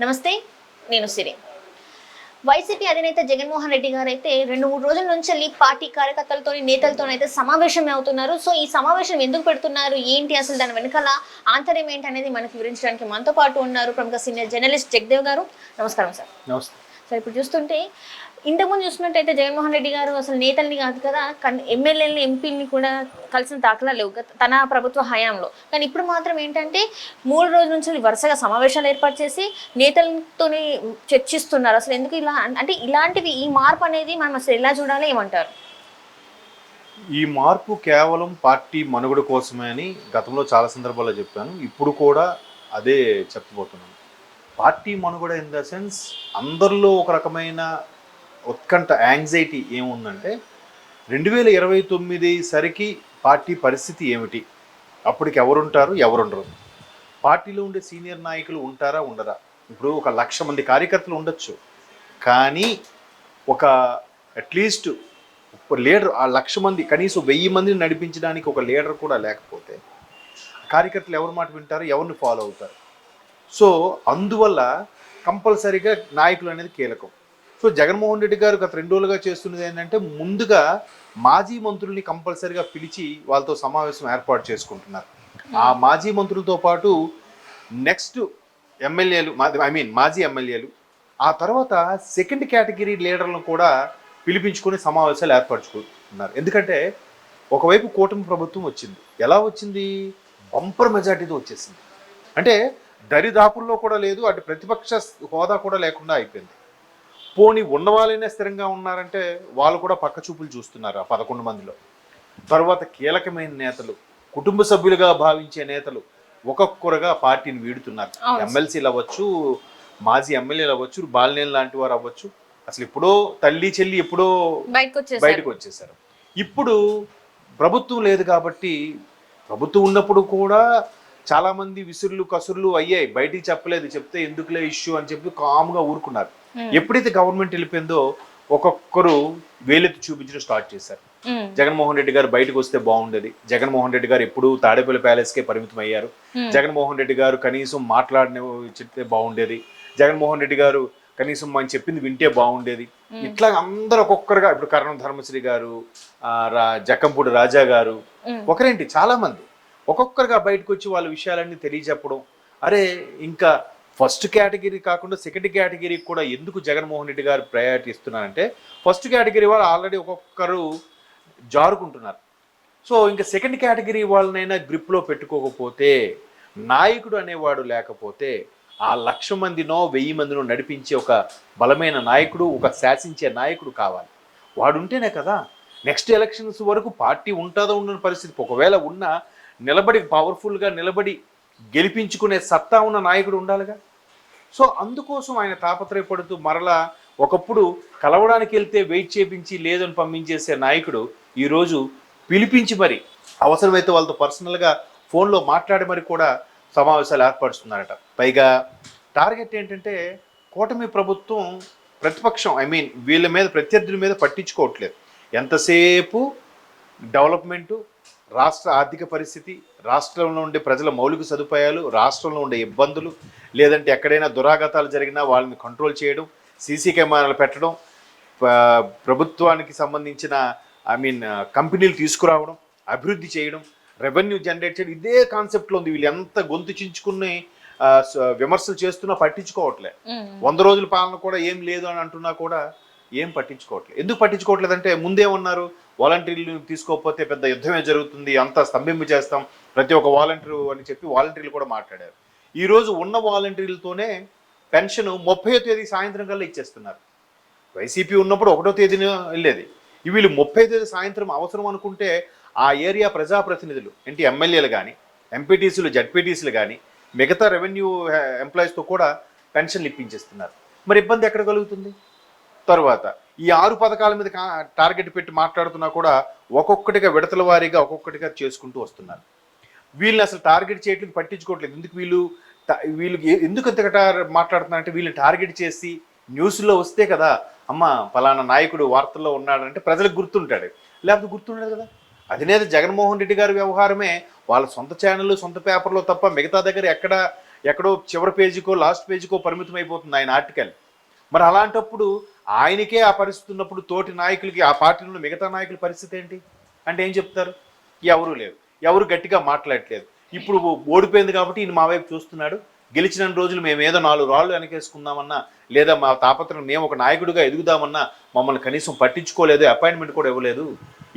నమస్తే, నేను సిరి. వైసీపీ అధినేత జగన్మోహన్ రెడ్డి గారు అయితే 2-3 రోజుల నుంచి పార్టీ కార్యకర్తలతో నేతలతో అయితే సమావేశం అవుతున్నారు. సో ఈ సమావేశం ఎందుకు పెడుతున్నారు, ఏంటి అసలు దాని వెనకాల ఆంతర్యం ఏంటి అనేది మనకు వివరించడానికి మనతో పాటు ఉన్నారు ప్రముఖ సీనియర్ జర్నలిస్ట్ జగదేవ్ గారు. నమస్కారం సార్. నమస్తే. సో ఇప్పుడు చూస్తుంటే ఇంతకుముందు చూసినట్టయితే జగన్మోహన్ రెడ్డి గారు అసలు నేతల్ని కాదు కదా, ఎమ్మెల్యేలని ఎంపీలని కూడా కలిసిన దాఖలా లేవు తన ప్రభుత్వ హయాంలో. కానీ ఇప్పుడు మాత్రం ఏంటంటే 3 రోజుల నుంచి వరుసగా సమావేశాలు ఏర్పాటు చేసి నేతలతోనే చర్చిస్తున్నారు. అసలు ఎందుకు ఇలా అంటే ఇలాంటివి, ఈ మార్పు అనేది మనం అసలు ఎలా చూడాలి, ఏమంటారు? ఈ మార్పు కేవలం పార్టీ మనుగడ కోసమే అని గతంలో చాలా సందర్భాల్లో చెప్పాను. ఇప్పుడు కూడా అదే చెప్పబోతున్నాను. పార్టీ మనుగడ ఇన్ ద సెన్స్ అందరిలో ఒక రకమైన ఉత్కంఠ, యాంగ్జైటీ ఏముందంటే 2029 సరికి పార్టీ పరిస్థితి ఏమిటి, అప్పటికి ఎవరుంటారు ఎవరుండరు, పార్టీలో ఉండే సీనియర్ నాయకులు ఉంటారా ఉండరా. ఇప్పుడు 1,00,000 మంది కార్యకర్తలు ఉండొచ్చు, కానీ ఒక అట్లీస్ట్ లీడర్ ఆ 1,00,000 మంది కనీసం 1000 మందిని నడిపించడానికి ఒక లీడర్ కూడా లేకపోతే కార్యకర్తలు ఎవరి మాట వింటారు, ఎవరిని ఫాలో అవుతారు. సో అందువల్ల కంపల్సరీగా నాయకులు అనేది కీలకం. సో జగన్మోహన్ రెడ్డి గారు గత 2 రోజులుగా చేస్తున్నది ఏంటంటే ముందుగా మాజీ మంత్రుల్ని కంపల్సరీగా పిలిచి వాళ్ళతో సమావేశం ఏర్పాటు చేసుకుంటున్నారు. ఆ మాజీ మంత్రులతో పాటు నెక్స్ట్ ఎమ్మెల్యేలు, మాజీ ఎమ్మెల్యేలు, ఆ తర్వాత సెకండ్ కేటగిరీ లీడర్లను కూడా పిలిపించుకొని సమావేశాలు ఏర్పరచుకుంటున్నారు. ఎందుకంటే ఒకవైపు కూటమి ప్రభుత్వం వచ్చింది, ఎలా వచ్చింది, బంపర్ మెజార్టీతో వచ్చేసింది. అంటే దరిదాపుల్లో కూడా లేదు, అటు ప్రతిపక్ష హోదా కూడా లేకుండా అయిపోయింది. పోనీ ఉన్న వాళ్ళైనా స్థిరంగా ఉన్నారంటే వాళ్ళు కూడా పక్క చూపులు చూస్తున్నారు ఆ 11 మందిలో. తర్వాత కీలకమైన నేతలు, కుటుంబ సభ్యులుగా భావించే నేతలు ఒక్కొక్కరుగా పార్టీని వీడుతున్నారు. ఎమ్మెల్సీలు అవ్వచ్చు, మాజీ ఎమ్మెల్యేలు అవ్వచ్చు, బాలినేని లాంటి వారు అవ్వచ్చు. అసలు ఎప్పుడో తల్లి చెల్లి ఎప్పుడో బయటకు వచ్చేసారు. ఇప్పుడు ప్రభుత్వం లేదు కాబట్టి, ప్రభుత్వం ఉన్నప్పుడు కూడా చాలామంది విసురులు కసురులు అయ్యాయి, బయటికి చెప్పలేదు, చెప్తే ఎందుకులే ఇష్యూ అని చెప్పి కామ్గా ఊరుకున్నారు. ఎప్పుడైతే గవర్నమెంట్ వెళ్ళిపోయిందో ఒక్కొక్కరు వేలెత్తి చూపించడం స్టార్ట్ చేశారు. జగన్మోహన్ రెడ్డి గారు బయటకు వస్తే బాగుండేది, జగన్మోహన్ రెడ్డి గారు ఎప్పుడు తాడేపల్లి ప్యాలెస్కే పరిమితం అయ్యారు, జగన్మోహన్ రెడ్డి గారు కనీసం మాట్లాడిన చెప్తే బాగుండేది, జగన్మోహన్ రెడ్డి గారు కనీసం మనం చెప్పింది వింటే బాగుండేది. ఇట్లా అందరూ ఒక్కొక్కరుగా, ఇప్పుడు కరణం ధర్మశ్రీ గారు, జక్కంపూడి రాజా గారు, ఒకరేంటి చాలా మంది ఒక్కొక్కరుగా బయటకు వచ్చి వాళ్ళ విషయాలన్నీ తెలియజెప్పడం. అరే ఇంకా ఫస్ట్ కేటగిరీ కాకుండా సెకండ్ కేటగిరీకి కూడా ఎందుకు జగన్మోహన్ రెడ్డి గారు ప్రయారిటీ ఇస్తున్నారంటే, ఫస్ట్ కేటగిరీ వాళ్ళు ఆల్రెడీ ఒక్కొక్కరు జారుకుంటున్నారు. సో ఇంకా సెకండ్ కేటగిరీ వాళ్ళనైనా గ్రిప్లో పెట్టుకోకపోతే, నాయకుడు అనేవాడు లేకపోతే, ఆ 1,00,000 మందినో 1000 మందినో నడిపించే ఒక బలమైన నాయకుడు, ఒక శాసించే నాయకుడు కావాలి. వాడు ఉంటేనే కదా నెక్స్ట్ ఎలక్షన్స్ వరకు పార్టీ ఉంటుందో ఉండని పరిస్థితి. ఒకవేళ ఉన్నా నిలబడి పవర్ఫుల్గా నిలబడి గెలిపించుకునే సత్తా ఉన్న నాయకుడు ఉండాలిగా. సో అందుకోసం ఆయన తాపత్రయపడుతూ మరలా ఒకప్పుడు కలవడానికి వెళ్తే వెయిట్ చేపించి లేదని పంపించేసే నాయకుడు ఈరోజు పిలిపించి మరి అవసరమైతే వాళ్ళతో పర్సనల్గా ఫోన్లో మాట్లాడి మరి కూడా సమావేశాలు ఏర్పరుస్తున్నారట. పైగా టార్గెట్ ఏంటంటే కూటమి ప్రభుత్వం ప్రతిపక్షం వీళ్ళ మీద, ప్రత్యర్థుల మీద పట్టించుకోవట్లేదు. ఎంతసేపు డెవలప్మెంటు, రాష్ట్ర ఆర్థిక పరిస్థితి, రాష్ట్రంలో ఉండే ప్రజల మౌలిక సదుపాయాలు, రాష్ట్రంలో ఉండే ఇబ్బందులు, లేదంటే ఎక్కడైనా దురాఘాతాలు జరిగినా వాళ్ళని కంట్రోల్ చేయడం, సీసీ కెమెరాలు పెట్టడం, ప్రభుత్వానికి సంబంధించిన కంపెనీలు తీసుకురావడం, అభివృద్ధి చేయడం, రెవెన్యూ జనరేట్ చేయడం, ఇదే కాన్సెప్ట్లో ఉంది. వీళ్ళు ఎంత గొంతు చించుకుని విమర్శలు చేస్తున్నా పట్టించుకోవట్లే. 100 రోజుల పాలన కూడా ఏం లేదు అని అంటున్నా కూడా ఏం పట్టించుకోవట్లేదు. ఎందుకు పట్టించుకోవట్లేదంటే ముందేమన్నారు, వాలంటీర్లు తీసుకోకపోతే పెద్ద యుద్ధమే జరుగుతుంది, అంతా స్తంభింపు చేస్తాం, ప్రతి ఒక్క వాలంటీరు అని చెప్పి వాలంటీర్లు కూడా మాట్లాడారు. ఈరోజు ఉన్న వాలంటీర్లతోనే పెన్షన్ 30వ తేదీ సాయంత్రం కల్లా ఇచ్చేస్తున్నారు. వైసీపీ ఉన్నప్పుడు 1వ తేదీన వెళ్ళేది, వీళ్ళు 30వ తేదీ సాయంత్రం అవసరం అనుకుంటే ఆ ఏరియా ప్రజాప్రతినిధులు ఏంటి, ఎమ్మెల్యేలు కానీ, ఎంపీటీసీలు, జడ్పీటీసీలు కానీ, మిగతా రెవెన్యూ ఎంప్లాయీస్తో కూడా పెన్షన్లు ఇప్పించేస్తున్నారు. మరి ఇబ్బంది ఎక్కడ కలుగుతుంది? తర్వాత ఈ 6 పథకాల మీద టార్గెట్ పెట్టి మాట్లాడుతున్నా కూడా ఒక్కొక్కటిగా విడతల వారీగా ఒక్కొక్కటిగా చేసుకుంటూ వస్తున్నారు. వీళ్ళని అసలు టార్గెట్ చేయట్లేదు, పట్టించుకోవట్లేదు. ఎందుకు వీళ్ళు ఎందుకు అంతగా మాట్లాడుతున్నారంటే, వీళ్ళని టార్గెట్ చేసి న్యూస్లో వస్తే కదా అమ్మ పలానా నాయకుడు వార్తల్లో ఉన్నాడంటే ప్రజలకు గుర్తుంటాడు, లేకపోతే గుర్తుండదు కదా. అధినేత జగన్మోహన్ రెడ్డి గారి వ్యవహారమే వాళ్ళ సొంత ఛానళ్ళు, సొంత పేపర్లో తప్ప మిగతా దగ్గర ఎక్కడ ఎక్కడో చివరి పేజీకో లాస్ట్ పేజీకో పరిమితం అయిపోతుంది ఆయన ఆర్టికల్. మరి అలాంటప్పుడు ఆయనకే ఆ పరిస్థితి ఉన్నప్పుడు తోటి నాయకులకి, ఆ పార్టీలో మిగతా నాయకుల పరిస్థితి ఏంటి అంటే ఏం చెప్తారు? ఎవరూ లేరు, ఎవరు గట్టిగా మాట్లాడట్లేదు. ఇప్పుడు ఓడిపోయింది కాబట్టి ఈయన మా వైపు చూస్తున్నాడు, గెలిచిన రోజులు మేము ఏదో 4 రాళ్ళు వెనకేసుకుందామన్నా, లేదా మా తాపత్రం మేము ఒక నాయకుడిగా ఎదుగుదామన్నా మమ్మల్ని కనీసం పట్టించుకోలేదు, అపాయింట్మెంట్ కూడా ఇవ్వలేదు,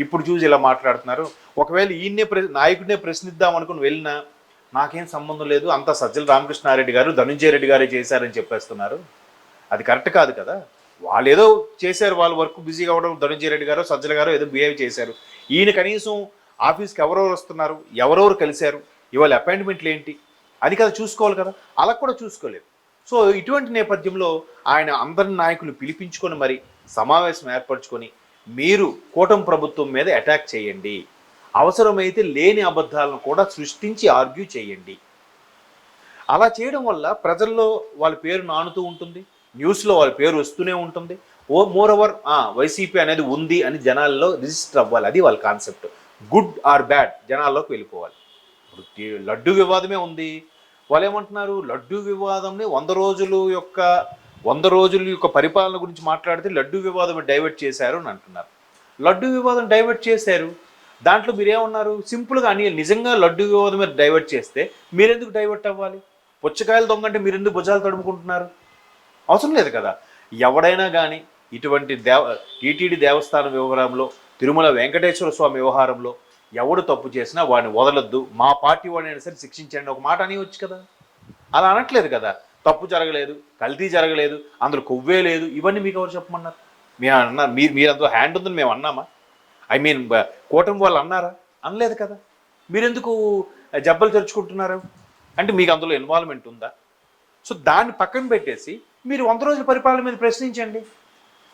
ఇప్పుడు చూసి ఇలా మాట్లాడుతున్నారు. ఒకవేళ ఈయన్నే నాయకుడినే ప్రశ్నిద్దాం అనుకుని వెళ్ళినా నాకేం సంబంధం లేదు, అంతా సజ్జల రామకృష్ణారెడ్డి గారు, ధనుంజయ రెడ్డి గారే చేశారని చెప్పేస్తున్నారు. అది కరెక్ట్ కాదు కదా. వాళ్ళు ఏదో చేశారు, వాళ్ళ వర్క్ బిజీగా అవ్వడం, ధనుంజయ రెడ్డి గారు సజ్జల గారు ఏదో బిహేవ్ చేశారు. ఈయన కనీసం ఆఫీస్కి ఎవరెవరు వస్తున్నారు, ఎవరెవరు కలిశారు, ఇవాళ అపాయింట్మెంట్లు ఏంటి, అది కదా చూసుకోవాలి కదా. అలా కూడా చూసుకోలేదు. సో ఇటువంటి నేపథ్యంలో ఆయన అందరి నాయకులు పిలిపించుకొని మరి సమావేశం ఏర్పరచుకొని మీరు కూటమి ప్రభుత్వం మీద అటాక్ చేయండి, అవసరమైతే లేని అబద్ధాలను కూడా సృష్టించి ఆర్గ్యూ చేయండి. అలా చేయడం వల్ల ప్రజల్లో వాళ్ళ పేరు నానుతూ ఉంటుంది, న్యూస్లో వాళ్ళ పేరు వస్తూనే ఉంటుంది. మోర్ ఓవర్ వైసీపీ అనేది ఉంది అని జనాల్లో రిజిస్టర్ అవ్వాలి. అది వాళ్ళ కాన్సెప్ట్. గుడ్ ఆర్ బ్యాడ్ జనాల్లోకి వెళ్ళిపోవాలి. ఇప్పుడు లడ్డు వివాదమే ఉంది, వాళ్ళు ఏమంటున్నారు, లడ్డు వివాదంని 100 రోజుల యొక్క పరిపాలన గురించి మాట్లాడితే లడ్డు వివాదం డైవర్ట్ చేశారు అని అంటున్నారు. లడ్డు వివాదం డైవర్ట్ చేశారు, దాంట్లో మీరేమన్నారు, సింపుల్గా అని నిజంగా లడ్డు వివాదం మీద డైవర్ట్ చేస్తే మీరెందుకు డైవర్ట్ అవ్వాలి? పుచ్చకాయలు దొంగంటే మీరెందుకు భుజాలు తడుముకుంటున్నారు? అవసరం లేదు కదా. ఎవడైనా కానీ ఇటువంటి టీటీడీ దేవస్థానం వ్యవహారంలో, తిరుమల వెంకటేశ్వర స్వామి వ్యవహారంలో ఎవడు తప్పు చేసినా వాడిని వదలొద్దు, మా పార్టీ వాడిని సరే శిక్షించండి ఒక మాట అనేవచ్చు కదా. అలా అనట్లేదు కదా. తప్పు జరగలేదు, కల్తీ జరగలేదు, అందులో కొవ్వే లేదు, ఇవన్నీ మీకు ఎవరు చెప్పమన్నారు? మేము అన్నా మీరు అందులో హ్యాండ్ ఉందని మేము అన్నామా? ఐ మీన్ కూటమి వాళ్ళు అన్నారా? అనలేదు కదా. మీరెందుకు జబ్బలు తెరుచుకుంటున్నారు? అంటే మీకు అందులో ఇన్వాల్వ్మెంట్ ఉందా? సో దాన్ని పక్కన పెట్టేసి మీరు 100 రోజుల పరిపాలన మీద ప్రశ్నించండి.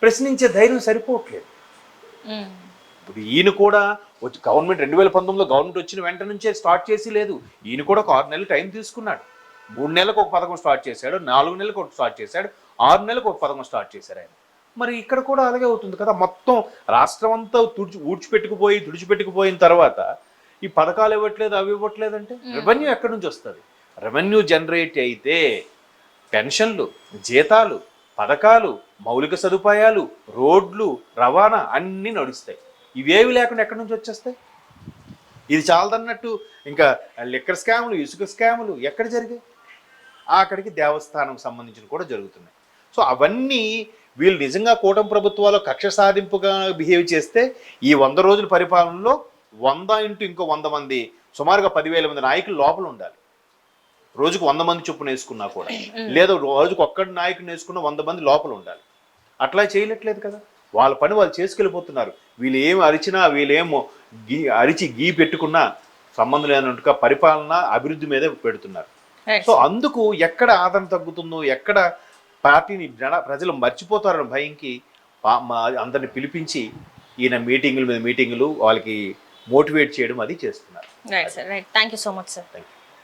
ప్రశ్నించే ధైర్యం సరిపోవట్లేదు. ఇప్పుడు ఈయన కూడా గవర్నమెంట్ 2019లో గవర్నమెంట్ వచ్చిన వెంట నుంచే స్టార్ట్ చేసి లేదు. ఈయన కూడా ఒక 6 నెలలు టైం తీసుకున్నాడు. 3 నెలలకు ఒక పథకం స్టార్ట్ చేశాడు, 4 నెలలకు ఒక స్టార్ట్ చేశాడు, 6 నెలలకు ఒక పథకం స్టార్ట్ చేశారు ఆయన. మరి ఇక్కడ కూడా అలాగే అవుతుంది కదా. మొత్తం రాష్ట్రం అంతా తుడిచిపెట్టుకుపోయిన తర్వాత ఈ పథకాలు ఇవ్వట్లేదు, అవి ఇవ్వట్లేదు అంటే రెవెన్యూ ఎక్కడి నుంచి వస్తుంది? రెవెన్యూ జనరేట్ అయితే పెన్షన్లు, జీతాలు, పథకాలు, మౌలిక సదుపాయాలు, రోడ్లు, రవాణా అన్నీ నడుస్తాయి. ఇవేవి లేకుండా ఎక్కడి నుంచి వచ్చేస్తాయి? ఇది చాలదన్నట్టు ఇంకా లిక్కర్ స్కాములు, ఇసుక స్కాములు ఎక్కడ జరిగాయి? అక్కడికి దేవస్థానం సంబంధించిన కూడా జరుగుతున్నాయి. సో అవన్నీ వీళ్ళు నిజంగా కూటమి ప్రభుత్వాలు కక్ష సాధింపుగా బిహేవ్ చేస్తే ఈ 100 రోజుల పరిపాలనలో 100 ఇంటూ ఇంకో 100 మంది, సుమారుగా 10,000 మంది నాయకులు లోపల ఉండాలి. రోజుకు 100 మంది చొప్పున వేసుకున్నా కూడా, లేదా రోజుకు ఒక్కడి నాయకుని వేసుకున్న 100 మంది లోపల ఉండాలి. అట్లా చేయట్లేదు కదా. వాళ్ళ పని వాళ్ళు చేసుకెళ్ళిపోతున్నారు. వీళ్ళు ఏమి అరిచినా, వీళ్ళేమో అరిచి గీ పెట్టుకున్నా సంబంధం లేనట్టుగా పరిపాలన అభివృద్ధి మీదే పెడుతున్నారు. సో అందుకు ఎక్కడ ఆదరణ తగ్గుతుందో, ఎక్కడ పార్టీని ప్రజలు మర్చిపోతారని భయంకి అందరిని పిలిపించి ఈయన మీటింగుల మీద మీటింగులు వాళ్ళకి మోటివేట్ చేయడం అది చేస్తున్నారు. Right sir, right. Thank you so much sir. Thank you.